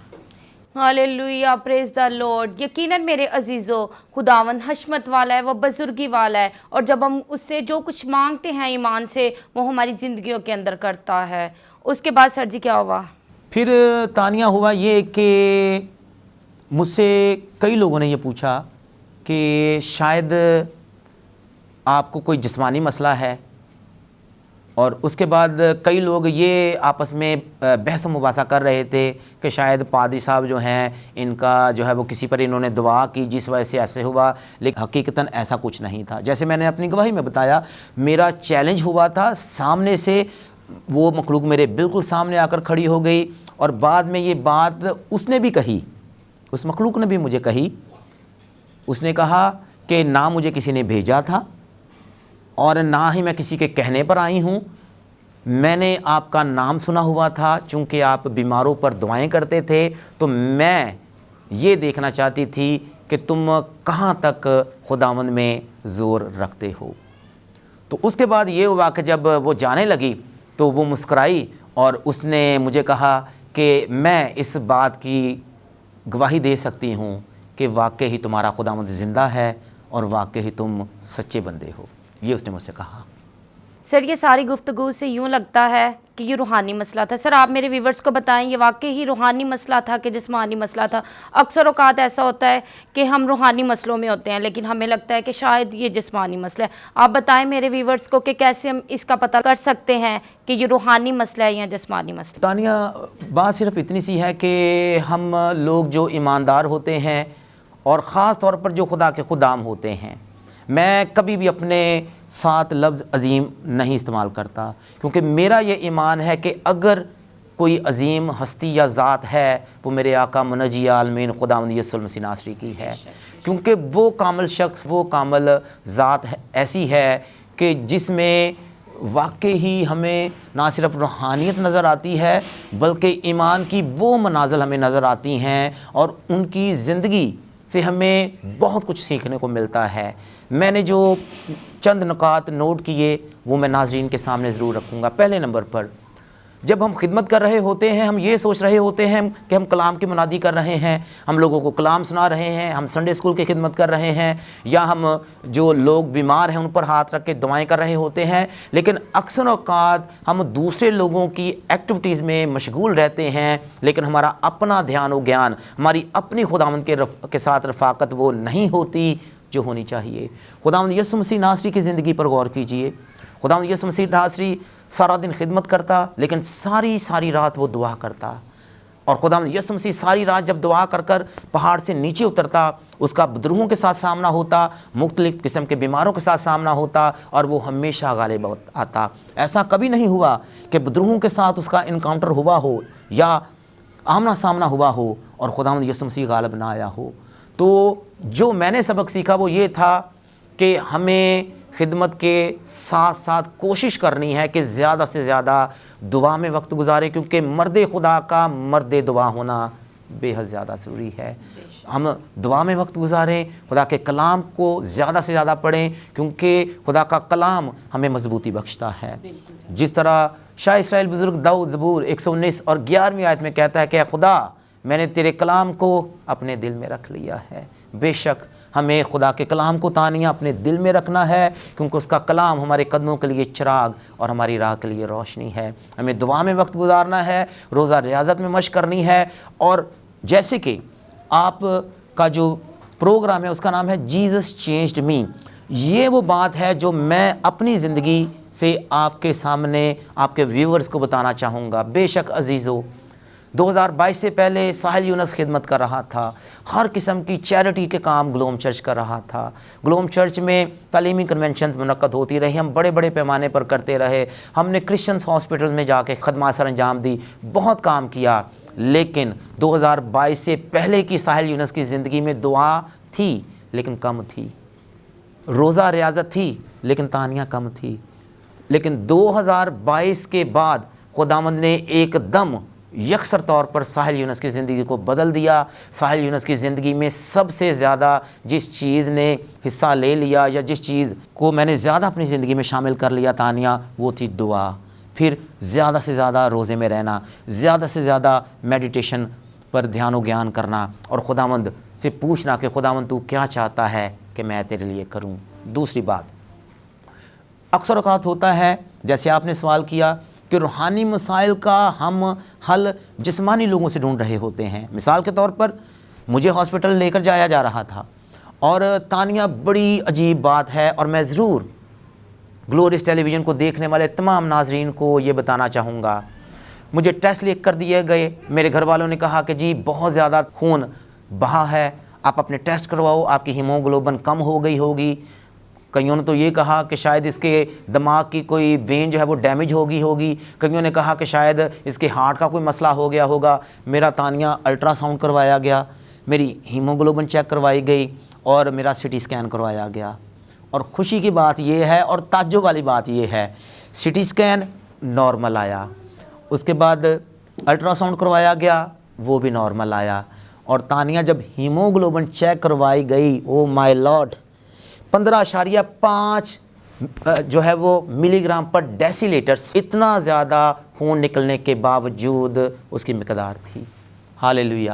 ہاللیلویہ، پریز دا لارڈ۔ یقیناً میرے عزیزو، خداوند حشمت والا ہے، وہ بزرگی والا ہے، اور جب ہم اس سے جو کچھ مانگتے ہیں ایمان سے وہ ہماری زندگیوں کے اندر کرتا ہے۔ اس کے بعد سر جی کیا ہوا؟ پھر تانیہ ہوا یہ کہ مجھ سے کئی لوگوں نے یہ پوچھا کہ شاید آپ کو کوئی جسمانی مسئلہ ہے، اور اس کے بعد کئی لوگ یہ آپس میں بحث و مباحثہ کر رہے تھے کہ شاید پادری صاحب جو ہیں ان کا جو ہے وہ کسی پر انہوں نے دعا کی جس وجہ سے ایسے ہوا، لیکن حقیقتاً ایسا کچھ نہیں تھا۔ جیسے میں نے اپنی گواہی میں بتایا، میرا چیلنج ہوا تھا، سامنے سے وہ مخلوق میرے بالکل سامنے آ کر کھڑی ہو گئی، اور بعد میں یہ بات اس نے بھی کہی، اس مخلوق نے بھی مجھے کہی۔ اس نے کہا کہ نہ مجھے کسی نے بھیجا تھا اور نہ ہی میں کسی کے کہنے پر آئی ہوں، میں نے آپ کا نام سنا ہوا تھا، چونکہ آپ بیماروں پر دعائیں کرتے تھے، تو میں یہ دیکھنا چاہتی تھی کہ تم کہاں تک خداوند میں زور رکھتے ہو۔ تو اس کے بعد یہ ہوا کہ جب وہ جانے لگی تو وہ مسکرائی اور اس نے مجھے کہا کہ میں اس بات کی گواہی دے سکتی ہوں کہ واقعی تمہارا خداوند زندہ ہے اور واقعی تم سچے بندے ہو، یہ اس نے مجھ سے کہا۔ سر یہ ساری گفتگو سے یوں لگتا ہے کہ یہ روحانی مسئلہ تھا۔ سر آپ میرے ویورز کو بتائیں یہ واقعی ہی روحانی مسئلہ تھا کہ جسمانی مسئلہ تھا؟ اکثر اوقات ایسا ہوتا ہے کہ ہم روحانی مسئلوں میں ہوتے ہیں لیکن ہمیں لگتا ہے کہ شاید یہ جسمانی مسئلہ ہے۔ آپ بتائیں میرے ویورز کو کہ کیسے ہم اس کا پتہ کر سکتے ہیں کہ یہ روحانی مسئلہ ہے یا جسمانی مسئلہ؟ تانیہ بات صرف اتنی سی ہے کہ ہم لوگ جو ایماندار ہوتے ہیں اور خاص طور پر جو خدا کے خدام ہوتے ہیں، میں کبھی بھی اپنے ساتھ لفظ عظیم نہیں استعمال کرتا، کیونکہ میرا یہ ایمان ہے کہ اگر کوئی عظیم ہستی یا ذات ہے وہ میرے آقا منجی عالمین خداوند یسوع المسیح ناصری کی ہے، کیونکہ وہ کامل شخص، وہ کامل ذات ایسی ہے کہ جس میں واقعی ہی ہمیں نہ صرف روحانیت نظر آتی ہے بلکہ ایمان کی وہ منازل ہمیں نظر آتی ہیں اور ان کی زندگی سے ہمیں بہت کچھ سیکھنے کو ملتا ہے۔ میں نے جو چند نکات نوٹ کیے وہ میں ناظرین کے سامنے ضرور رکھوں گا۔ پہلے نمبر پر، جب ہم خدمت کر رہے ہوتے ہیں ہم یہ سوچ رہے ہوتے ہیں کہ ہم کلام کی منادی کر رہے ہیں، ہم لوگوں کو کلام سنا رہے ہیں، ہم سنڈے اسکول کی خدمت کر رہے ہیں، یا ہم جو لوگ بیمار ہیں ان پر ہاتھ رکھ کے دعائیں کر رہے ہوتے ہیں، لیکن اکثر اوقات ہم دوسرے لوگوں کی ایکٹیویٹیز میں مشغول رہتے ہیں، لیکن ہمارا اپنا دھیان و گیان، ہماری اپنی خداوند کے ساتھ رفاقت وہ نہیں ہوتی جو ہونی چاہیے۔ خداوند یسوع مسیح ناصری کی زندگی پر غور کیجئے۔ خداوند یسوع مسیح ناصری سارا دن خدمت کرتا لیکن ساری رات وہ دعا کرتا، اور خداوند یسوع مسیح ساری رات جب دعا کر کر پہاڑ سے نیچے اترتا، اس کا بدروہوں کے ساتھ سامنا ہوتا، مختلف قسم کے بیماروں کے ساتھ سامنا ہوتا، اور وہ ہمیشہ غالب آتا۔ ایسا کبھی نہیں ہوا کہ بدروہوں کے ساتھ اس کا انکاؤنٹر ہوا ہو یا آمنا سامنا ہوا ہو اور خداوند یسوع مسیح غالب نہ آیا ہو۔ تو جو میں نے سبق سیکھا وہ یہ تھا کہ ہمیں خدمت کے ساتھ ساتھ کوشش کرنی ہے کہ زیادہ سے زیادہ دعا میں وقت گزاریں، کیونکہ مرد خدا کا مرد دعا ہونا بے حد زیادہ ضروری ہے۔ ہم دعا میں وقت گزاریں، خدا کے کلام کو زیادہ سے زیادہ پڑھیں، کیونکہ خدا کا کلام ہمیں مضبوطی بخشتا ہے۔ جس طرح شاہ اسرائیل بزرگ داؤد زبور 119 اور 11ویں آیت میں کہتا ہے کہ اے خدا، میں نے تیرے کلام کو اپنے دل میں رکھ لیا ہے۔ بے شک ہمیں خدا کے کلام کو تانیہ اپنے دل میں رکھنا ہے، کیونکہ اس کا کلام ہمارے قدموں کے لیے چراغ اور ہماری راہ کے لیے روشنی ہے۔ ہمیں دعا میں وقت گزارنا ہے، روزہ ریاضت میں مشق کرنی ہے، اور جیسے کہ آپ کا جو پروگرام ہے اس کا نام ہے جیزس چینجڈ می، یہ وہ بات ہے جو میں اپنی زندگی سے آپ کے سامنے آپ کے ویورز کو بتانا چاہوں گا۔ بے شک عزیزو، 2022 سے پہلے ساحل یونس خدمت کر رہا تھا، ہر قسم کی چیریٹی کے کام گلوم چرچ کر رہا تھا۔ گلوم چرچ میں تعلیمی کنونشنز منعقد ہوتی رہی، ہم بڑے بڑے پیمانے پر کرتے رہے، ہم نے کرسچنس ہاسپٹل میں جا کے خدمات سر انجام دی، بہت کام کیا، لیکن 2022 سے پہلے کی ساحل یونس کی زندگی میں دعا تھی لیکن کم تھی، روزہ ریاضت تھی لیکن تانیہ کم تھی۔ لیکن 2022 کے بعد خداوند نے ایک دم یکسر طور پر ساحل یونس کی زندگی کو بدل دیا۔ ساحل یونس کی زندگی میں سب سے زیادہ جس چیز نے حصہ لے لیا یا جس چیز کو میں نے زیادہ اپنی زندگی میں شامل کر لیا تانیہ، وہ تھی دعا۔ پھر زیادہ سے زیادہ روزے میں رہنا، زیادہ سے زیادہ میڈیٹیشن پر دھیان و گیان کرنا، اور خداوند سے پوچھنا کہ خداوند تو کیا چاہتا ہے کہ میں تیرے لیے کروں۔ دوسری بات، اکثر اوقات ہوتا ہے جیسے آپ نے سوال کیا کہ روحانی مسائل کا ہم حل جسمانی لوگوں سے ڈھونڈ رہے ہوتے ہیں۔ مثال کے طور پر مجھے ہاسپٹل لے کر جایا جا رہا تھا، اور تانیہ بڑی عجیب بات ہے، اور میں ضرور گلوریس ٹیلی ویژن کو دیکھنے والے تمام ناظرین کو یہ بتانا چاہوں گا، مجھے ٹیسٹ لکھ کر دیے گئے، میرے گھر والوں نے کہا کہ جی بہت زیادہ خون بہا ہے، آپ اپنے ٹیسٹ کرواؤ، آپ کی ہیموگلوبن کم ہو گئی ہوگی۔ کئیوں نے تو یہ کہا کہ شاید اس کے دماغ کی کوئی وین جو ہے وہ ڈیمیج ہوگی، کئیوں نے کہا کہ شاید اس کے ہارٹ کا کوئی مسئلہ ہو گیا ہوگا۔ میرا تانیہ الٹرا ساؤنڈ کروایا گیا، میری ہیموگلوبن چیک کروائی گئی، اور میرا سی ٹی اسکین کروایا گیا۔ اور خوشی کی بات یہ ہے اور تعجب والی بات یہ ہے، سی ٹی اسکین نارمل آیا، اس کے بعد الٹرا ساؤنڈ کروایا گیا، وہ بھی نارمل آیا، اور تانیہ جب ہیموگلوبن چیک کروائی گئی، او مائی لارڈ، 15.5 جو ہے وہ ملی گرام پر ڈیسی لیٹر، اتنا زیادہ خون نکلنے کے باوجود اس کی مقدار تھی۔ ہاللیلویہ،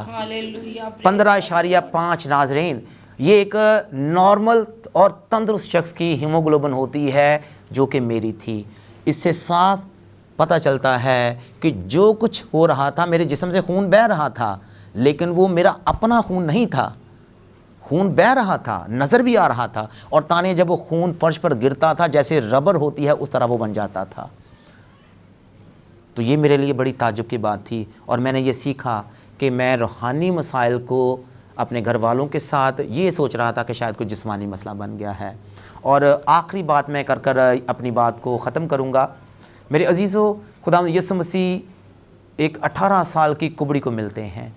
15.5 ناظرین، یہ ایک نارمل اور تندرست شخص کی ہیموگلوبن ہوتی ہے جو کہ میری تھی۔ اس سے صاف پتہ چلتا ہے کہ جو کچھ ہو رہا تھا، میرے جسم سے خون بہہ رہا تھا، لیکن وہ میرا اپنا خون نہیں تھا، خون بہہ رہا تھا، نظر بھی آ رہا تھا، اور تانے جب وہ خون فرش پر گرتا تھا جیسے ربر ہوتی ہے اس طرح وہ بن جاتا تھا۔ تو یہ میرے لیے بڑی تعجب کی بات تھی، اور میں نے یہ سیکھا کہ میں روحانی مسائل کو اپنے گھر والوں کے ساتھ یہ سوچ رہا تھا کہ شاید کوئی جسمانی مسئلہ بن گیا ہے۔ اور آخری بات میں کر اپنی بات کو ختم کروں گا۔ میرے عزیزو، خداوند یسوع مسیح ایک 18 سال کی کبڑی کو ملتے ہیں،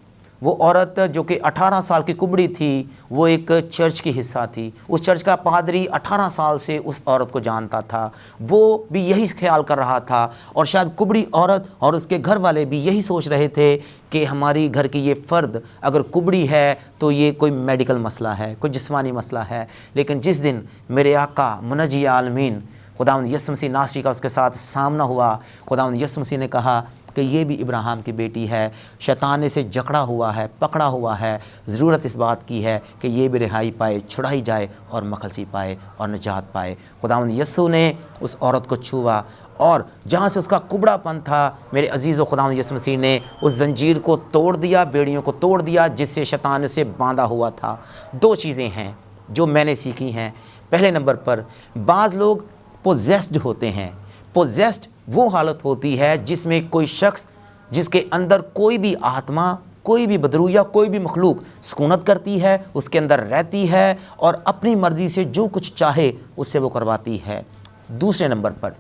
وہ عورت جو کہ 18 سال کی کبڑی تھی وہ ایک چرچ کی حصہ تھی. اس چرچ کا پادری 18 سال سے اس عورت کو جانتا تھا. وہ بھی یہی خیال کر رہا تھا اور شاید کبڑی عورت اور اس کے گھر والے بھی یہی سوچ رہے تھے کہ ہماری گھر کی یہ فرد اگر کبڑی ہے تو یہ کوئی میڈیکل مسئلہ ہے, کوئی جسمانی مسئلہ ہے. لیکن جس دن میرے آقا منجی عالمین خداوند یسوع مسیح ناصری کا اس کے ساتھ سامنا ہوا, خداوند یسوع مسیح نے کہا کہ یہ بھی ابراہیم کی بیٹی ہے, شیطان نے اسے جکڑا ہوا ہے, پکڑا ہوا ہے, ضرورت اس بات کی ہے کہ یہ بھی رہائی پائے, چھڑائی جائے اور مخلصی پائے اور نجات پائے. خداوند یسوع نے اس عورت کو چھوا اور جہاں سے اس کا کبڑا پن تھا, میرے عزیز و خداوند یسوع مسیح نے اس زنجیر کو توڑ دیا, بیڑیوں کو توڑ دیا جس سے شیطان اسے باندھا ہوا تھا. 2 چیزیں ہیں جو میں نے سیکھی ہیں. پہلے نمبر پر بعض لوگ پوزیسڈ ہوتے ہیں. پوزیسڈ وہ حالت ہوتی ہے جس میں کوئی شخص جس کے اندر کوئی بھی آتما, کوئی بھی بدروح یا کوئی بھی مخلوق سکونت کرتی ہے, اس کے اندر رہتی ہے اور اپنی مرضی سے جو کچھ چاہے اس سے وہ کرواتی ہے. دوسرے نمبر پر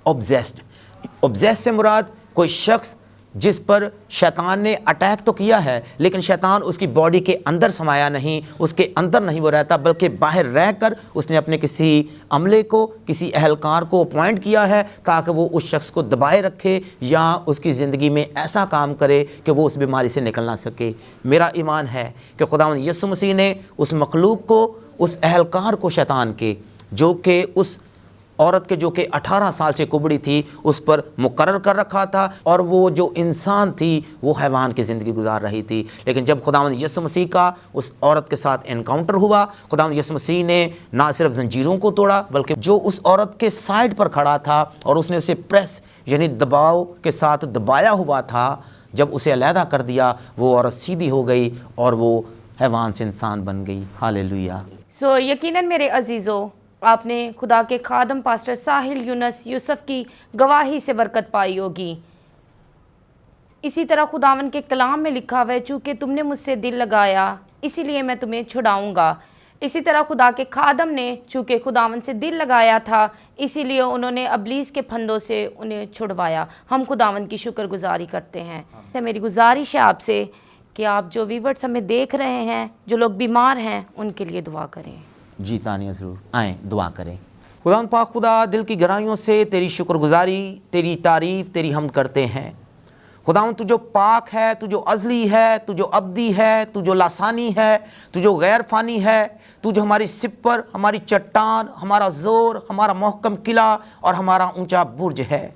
اوبزیسڈ. اوبزیسڈ سے مراد کوئی شخص جس پر شیطان نے اٹیک تو کیا ہے لیکن شیطان اس کی باڈی کے اندر سمایا نہیں, اس کے اندر نہیں وہ رہتا, بلکہ باہر رہ کر اس نے اپنے کسی عملے کو, کسی اہلکار کو اپوائنٹ کیا ہے تاکہ وہ اس شخص کو دبائے رکھے یا اس کی زندگی میں ایسا کام کرے کہ وہ اس بیماری سے نکل نہ سکے. میرا ایمان ہے کہ خداوند یسوع مسیح نے اس مخلوق کو, اس اہلکار کو شیطان کے, جو کہ اس عورت کے جو کہ 18 سال سے کبڑی تھی, اس پر مقرر کر رکھا تھا اور وہ جو انسان تھی وہ حیوان کی زندگی گزار رہی تھی. لیکن جب خداوند یسوع مسیح کا اس عورت کے ساتھ انکاؤنٹر ہوا, خداوند یسوع مسیح نے نہ صرف زنجیروں کو توڑا بلکہ جو اس عورت کے سائڈ پر کھڑا تھا اور اس نے اسے پریس یعنی دباؤ کے ساتھ دبایا ہوا تھا, جب اسے علیحدہ کر دیا وہ عورت سیدھی ہو گئی اور وہ حیوان سے انسان بن گئی. ہاللیلویہ. یقیناً میرے عزیزو, آپ نے خدا کے خادم پاسٹر ساحل یونس یوسف کی گواہی سے برکت پائی ہوگی. اسی طرح خداوند کے کلام میں لکھا ہوا ہے, چونکہ تم نے مجھ سے دل لگایا اسی لیے میں تمہیں چھڑاؤں گا. اسی طرح خدا کے خادم نے چونکہ خداوند سے دل لگایا تھا اسی لیے انہوں نے ابلیس کے پھندوں سے انہیں چھڑوایا. ہم خداوند کی شکر گزاری کرتے ہیں. میری گزارش ہے آپ سے کہ آپ جو ویورز ہمیں دیکھ رہے ہیں, جو لوگ بیمار ہیں, ان کے لیے دعا کریں. جی تانیہ ضرور, آئیں دعا کریں. خداوند پاک خدا, دل کی گہرائیوں سے تیری شکر گزاری, تیری تعریف, تیری حمد کرتے ہیں. خداوند تو جو پاک ہے, تو جو ازلی ہے, تو جو ابدی ہے, تو جو لاسانی ہے, تو جو غیر فانی ہے, تو جو ہماری سپر, ہماری چٹان, ہمارا زور, ہمارا محکم قلعہ اور ہمارا اونچا برج ہے.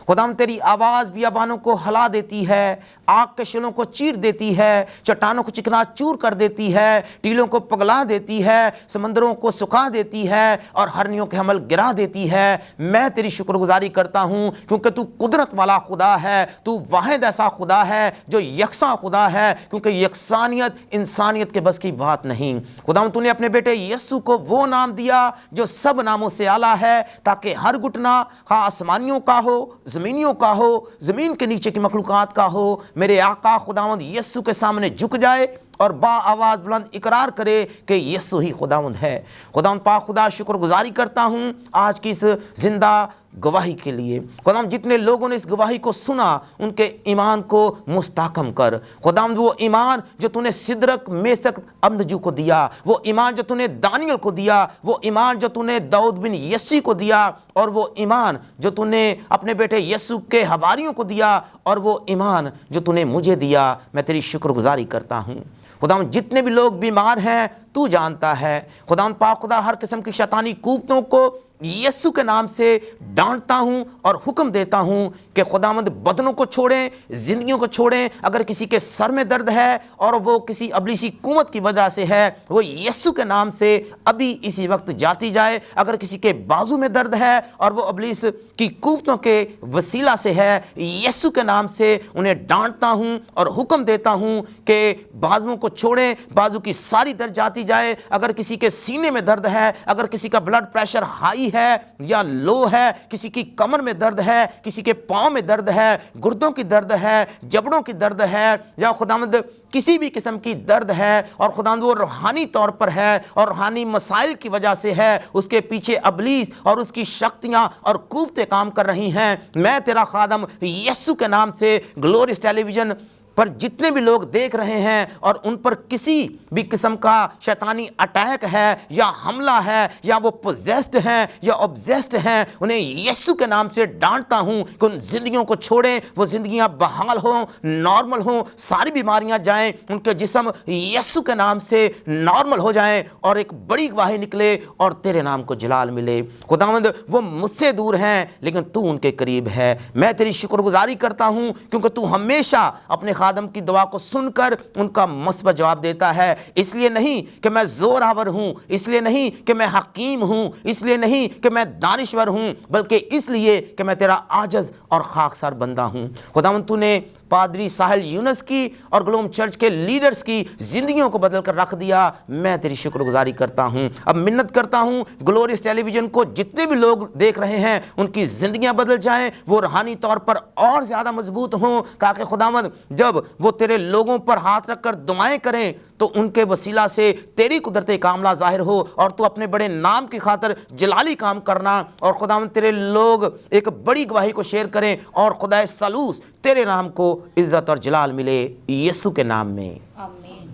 خداوند تیری آواز بیابانوں کو ہلا دیتی ہے, آگ کے شعلوں کو چیر دیتی ہے, چٹانوں کو چکنا چور کر دیتی ہے, ٹیلوں کو پگلا دیتی ہے, سمندروں کو سکھا دیتی ہے اور ہرنیوں کے حمل گرا دیتی ہے. میں تیری شکر گزاری کرتا ہوں کیونکہ تو قدرت والا خدا ہے, تو واحد ایسا خدا ہے جو یکساں خدا ہے, کیونکہ یکسانیت انسانیت کے بس کی بات نہیں. خداوند تو نے اپنے بیٹے یسوع کو وہ نام دیا جو سب ناموں سے اعلیٰ ہے, تاکہ ہر گھٹنا, خواہ آسمانیوں کا ہو, زمینیوں کا ہو, زمین کے نیچے کی مخلوقات کا ہو, میرے آقا خداوند یسوع کے سامنے جھک جائے اور با آواز بلند اقرار کرے کہ یسوع ہی خداوند ہے. خداوند پاک خدا, شکر گزاری کرتا ہوں آج کی اس زندہ گواہی کے لیے. خداوند جتنے لوگوں نے اس گواہی کو سنا ان کے ایمان کو مستحکم کر. خداوند وہ ایمان جو تو نے سدرک, میثک, ابدنجو کو دیا, وہ ایمان جو تو نے دانیل کو دیا, وہ ایمان جو تو نے داؤد بن یسی کو دیا, اور وہ ایمان جو تو نے اپنے بیٹے یسوع کے حواریوں کو دیا, اور وہ ایمان جو تو نے مجھے دیا, میں تیری شکر گزاری کرتا ہوں. خداوند جتنے بھی لوگ بیمار ہیں تو جانتا ہے. خداوند پاک خدا, ہر قسم کی شیطانی قوتوں کو یسوع کے نام سے ڈانٹتا ہوں اور حکم دیتا ہوں کہ خداوند بدنوں کو چھوڑیں, زندگیوں کو چھوڑیں. اگر کسی کے سر میں درد ہے اور وہ کسی ابلیسی قوت کی وجہ سے ہے, وہ یسوع کے نام سے ابھی اسی وقت جاتی جائے. اگر کسی کے بازو میں درد ہے اور وہ ابلیس کی قوتوں کے وسیلہ سے ہے, یسوع کے نام سے انہیں ڈانٹتا ہوں اور حکم دیتا ہوں کہ بازوؤں کو چھوڑیں, بازو کی ساری درد جاتی جائے. اگر کسی کے سینے میں درد ہے, اگر کسی کا بلڈ پریشر ہائی ہے یا لو ہے, کسی کی کمر میں درد ہے, کسی کے پاؤں میں درد ہے, گردوں کی درد ہے, جبڑوں کی درد ہے, یا خداوند کسی بھی قسم کی درد ہے, اور خداوند وہ روحانی طور پر ہے اور روحانی مسائل کی وجہ سے ہے, اس کے پیچھے ابلیس اور اس کی شکتیاں اور قوتیں کام کر رہی ہیں, میں تیرا خادم یسوع کے نام سے گلوریس ٹیلی ویژن پر جتنے بھی لوگ دیکھ رہے ہیں اور ان پر کسی بھی قسم کا شیطانی اٹیک ہے یا حملہ ہے یا وہ پوزیسڈ ہیں یا obsessed ہیں، انہیں یسوع کے نام سے ڈانٹتا ہوں کہ ان زندگیوں کو چھوڑیں، وہ زندگیاں بحال ہوں، نارمل ہوں، ساری بیماریاں جائیں، ان کے جسم یسوع کے نام سے نارمل ہو جائیں اور ایک بڑی گواہی نکلے اور تیرے نام کو جلال ملے۔ خداوند وہ مجھ سے دور ہیں لیکن تو ان کے قریب ہے۔ میں تیری شکر گزاری کرتا ہوں کیونکہ تو ہمیشہ اپنے خادم کی دعا کو سن کر ان کا مثبت جواب دیتا ہے۔ اس لیے نہیں کہ میں زور آور ہوں، اس لیے نہیں کہ میں حکیم ہوں، اس لیے نہیں کہ میں دانشور ہوں، بلکہ اس لیے کہ میں تیرا عاجز اور خاکسار بندہ ہوں۔ خداوند تو نے پادری ساحل یونس کی اور گلوم چرچ کے لیڈرز کی زندگیوں کو بدل کر رکھ دیا۔ میں تیری شکر گزاری کرتا ہوں۔ اب منت کرتا ہوں گلوریس ٹیلی ویژن کو جتنے بھی لوگ دیکھ رہے ہیں ان کی زندگیاں بدل جائیں، وہ روحانی طور پر اور زیادہ مضبوط ہوں، تاکہ خداوند جب وہ تیرے لوگوں پر ہاتھ رکھ کر دعائیں کریں تو ان کے وسیلہ سے تیری قدرت کاملہ ظاہر ہو اور تو اپنے بڑے نام کی خاطر جلالی کام کرنا، اور خداوند تیرے لوگ ایک بڑی گواہی کو شیئر کریں اور خدا سالوس تیرے نام کو عزت اور جلال ملے، یسوع کے نام میں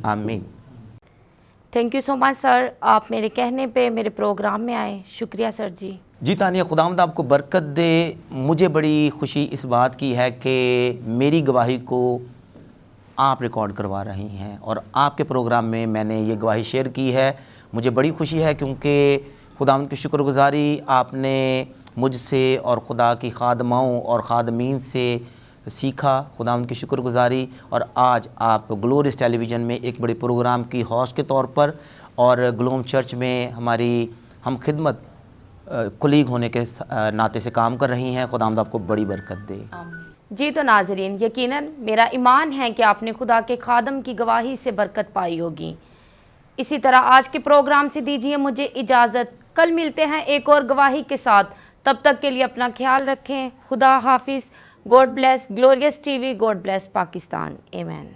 آمین۔ تھینک یو سو مچ سر، آپ میرے کہنے پہ میرے پروگرام میں آئے، شکریہ سر جی۔ جی تانیہ، خداوند آپ کو برکت دے۔ مجھے بڑی خوشی اس بات کی ہے کہ میری گواہی کو آپ ریکارڈ کروا رہی ہیں اور آپ کے پروگرام میں میں نے یہ گواہی شیئر کی ہے۔ مجھے بڑی خوشی ہے کیونکہ خداوند کی شکر گزاری آپ نے مجھ سے اور خدا کی خادماؤں اور خادمین سے سیکھا۔ خداوند کی شکر گزاری، اور آج آپ گلوریس ٹیلی ویژن میں ایک بڑے پروگرام کی ہوسٹ کے طور پر اور گلوم چرچ میں ہماری ہم خدمت کلیگ ہونے کے ناطے سے کام کر رہی ہیں۔ خداوند آپ کو بڑی برکت دے۔ جی تو ناظرین، یقیناً میرا ایمان ہے کہ آپ نے خدا کے خادم کی گواہی سے برکت پائی ہوگی۔ اسی طرح آج کے پروگرام سے دیجیے مجھے اجازت، کل ملتے ہیں ایک اور گواہی کے ساتھ۔ تب تک کے لیے اپنا خیال رکھیں۔ خدا حافظ۔ گوڈ بلیس گلوریس ٹی وی، گوڈ بلیس پاکستان، ایمین۔